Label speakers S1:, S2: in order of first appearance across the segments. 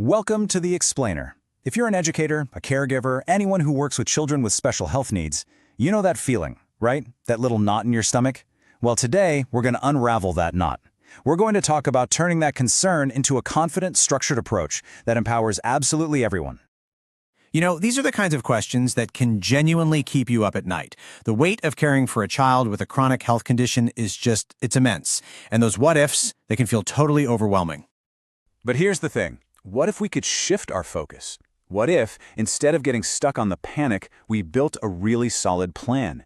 S1: Welcome to The Explainer. If you're an educator, a caregiver, anyone who works with children with special health needs, you know that feeling, right? That little knot in your stomach? Well, today, we're going to unravel that knot. We're going to talk about turning that concern into a confident, structured approach that empowers absolutely everyone.
S2: You know, these are the kinds of questions that can genuinely keep you up at night. The weight of caring for a child with a chronic health condition it's immense. And those what-ifs, they can feel totally overwhelming.
S1: But here's the thing. What if we could shift our focus? What if, instead of getting stuck on the panic, we built a really solid plan?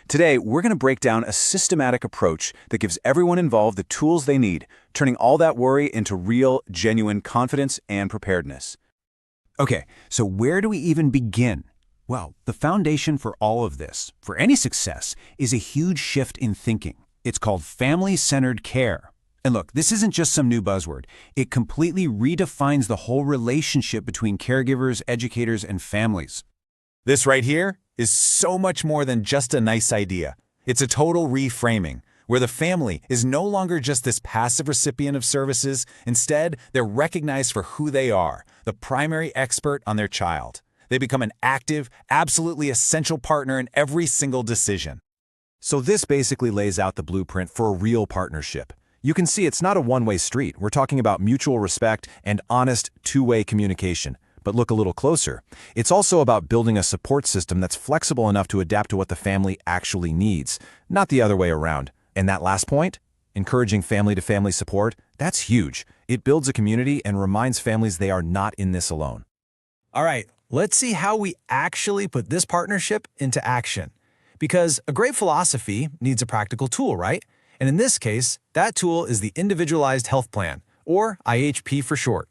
S1: Today, we're going to break down a systematic approach that gives everyone involved the tools they need, turning all that worry into real, genuine confidence and preparedness.
S3: Okay, so where do we even begin? Well, the foundation for all of this, for any success, is a huge shift in thinking. It's called family-centered care. And look, this isn't just some new buzzword. It completely redefines the whole relationship between caregivers, educators, and families.
S4: This right here is so much more than just a nice idea. It's a total reframing, where the family is no longer just this passive recipient of services. Instead, they're recognized for who they are, the primary expert on their child. They become an active, absolutely essential partner in every single decision.
S5: So this basically lays out the blueprint for a real partnership. You can see it's not a one-way street. We're talking about mutual respect and honest, two-way communication. But look a little closer. It's also about building a support system that's flexible enough to adapt to what the family actually needs, not the other way around. And that last point, encouraging family-to-family support, that's huge. It builds a community and reminds families they are not in this alone.
S2: All right, let's see how we actually put this partnership into action. Because a great philosophy needs a practical tool, right? And in this case, that tool is the Individualized Health Plan, or IHP for short.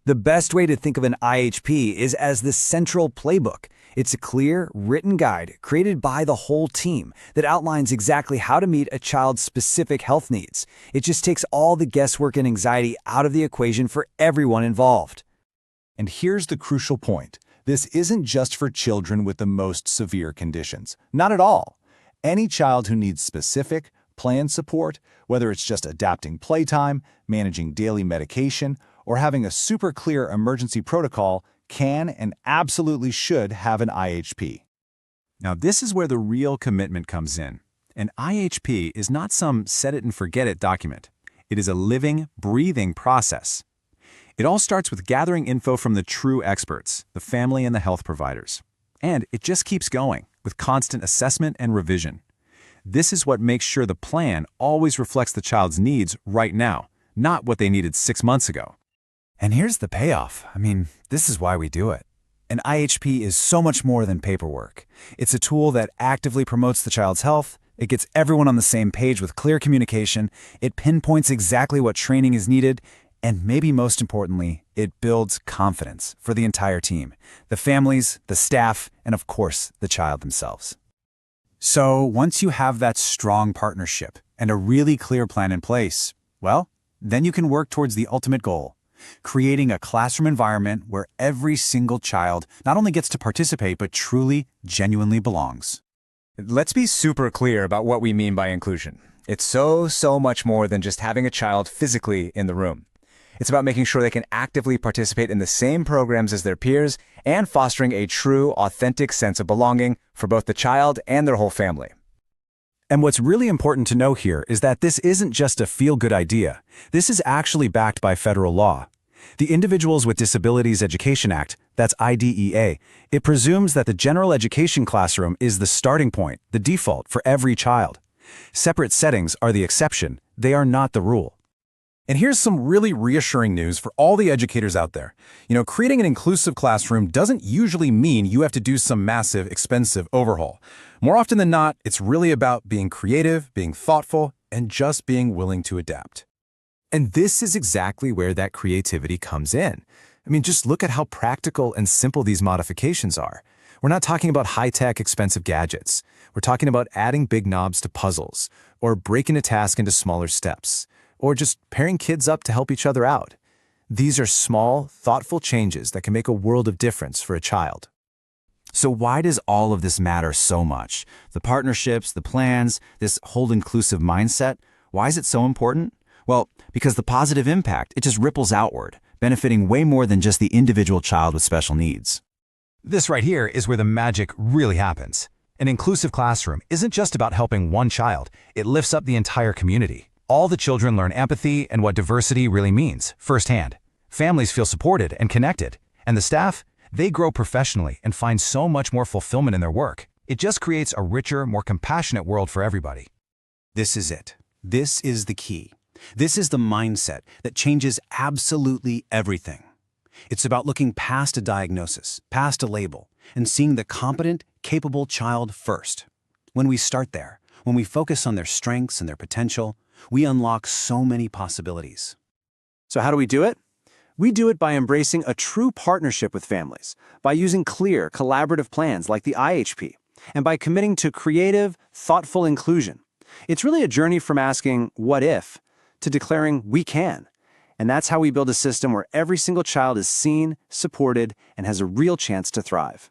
S3: The best way to think of an IHP is as the central playbook. It's a clear, written guide created by the whole team that outlines exactly how to meet a child's specific health needs. It just takes all the guesswork and anxiety out of the equation for everyone involved.
S5: And here's the crucial point. This isn't just for children with the most severe conditions. Not at all. Any child who needs specific, planned support, whether it's just adapting playtime, managing daily medication, or having a super clear emergency protocol, can and absolutely should have an IHP.
S1: Now, this is where the real commitment comes in. An IHP is not some set-it-and-forget-it document. It is a living, breathing process. It all starts with gathering info from the true experts, the family and the health providers. And it just keeps going, with constant assessment and revision. This is what makes sure the plan always reflects the child's needs right now, not what they needed 6 months ago.
S3: And here's the payoff. This is why we do it. An IHP is so much more than paperwork. It's a tool that actively promotes the child's health. It gets everyone on the same page with clear communication. It pinpoints exactly what training is needed. And maybe most importantly, it builds confidence for the entire team, the families, the staff, and of course, the child themselves. So once you have that strong partnership and a really clear plan in place, well, then you can work towards the ultimate goal, creating a classroom environment where every single child not only gets to participate, but truly, genuinely belongs.
S6: Let's be super clear about what we mean by inclusion. It's so much more than just having a child physically in the room. It's about making sure they can actively participate in the same programs as their peers and fostering a true, authentic sense of belonging for both the child and their whole family.
S3: And what's really important to know here is that this isn't just a feel-good idea. This is actually backed by federal law. The Individuals with Disabilities Education Act, that's IDEA, it presumes that the general education classroom is the starting point, the default for every child. Separate settings are the exception. They are not the rule.
S5: And here's some really reassuring news for all the educators out there. Creating an inclusive classroom doesn't usually mean you have to do some massive, expensive overhaul. More often than not, it's really about being creative, being thoughtful, and just being willing to adapt.
S7: And this is exactly where that creativity comes in. Just look at how practical and simple these modifications are. We're not talking about high-tech, expensive gadgets. We're talking about adding big knobs to puzzles, or breaking a task into smaller steps, or just pairing kids up to help each other out. These are small, thoughtful changes that can make a world of difference for a child.
S3: So why does all of this matter so much? The partnerships, the plans, this whole inclusive mindset, why is it so important? Well, because the positive impact, it just ripples outward, benefiting way more than just the individual child with special needs.
S1: This right here is where the magic really happens. An inclusive classroom isn't just about helping one child, it lifts up the entire community. All the children learn empathy and what diversity really means, firsthand. Families feel supported and connected. And the staff, they grow professionally and find so much more fulfillment in their work. It just creates a richer, more compassionate world for everybody.
S8: This is it. This is the key. This is the mindset that changes absolutely everything. It's about looking past a diagnosis, past a label, and seeing the competent, capable child first. When we start there, when we focus on their strengths and their potential, we unlock so many possibilities.
S3: So how do we do it? We do it by embracing a true partnership with families, by using clear, collaborative plans like the IHP, and by committing to creative, thoughtful inclusion. It's really a journey from asking, what if, to declaring, we can. And that's how we build a system where every single child is seen, supported, and has a real chance to thrive.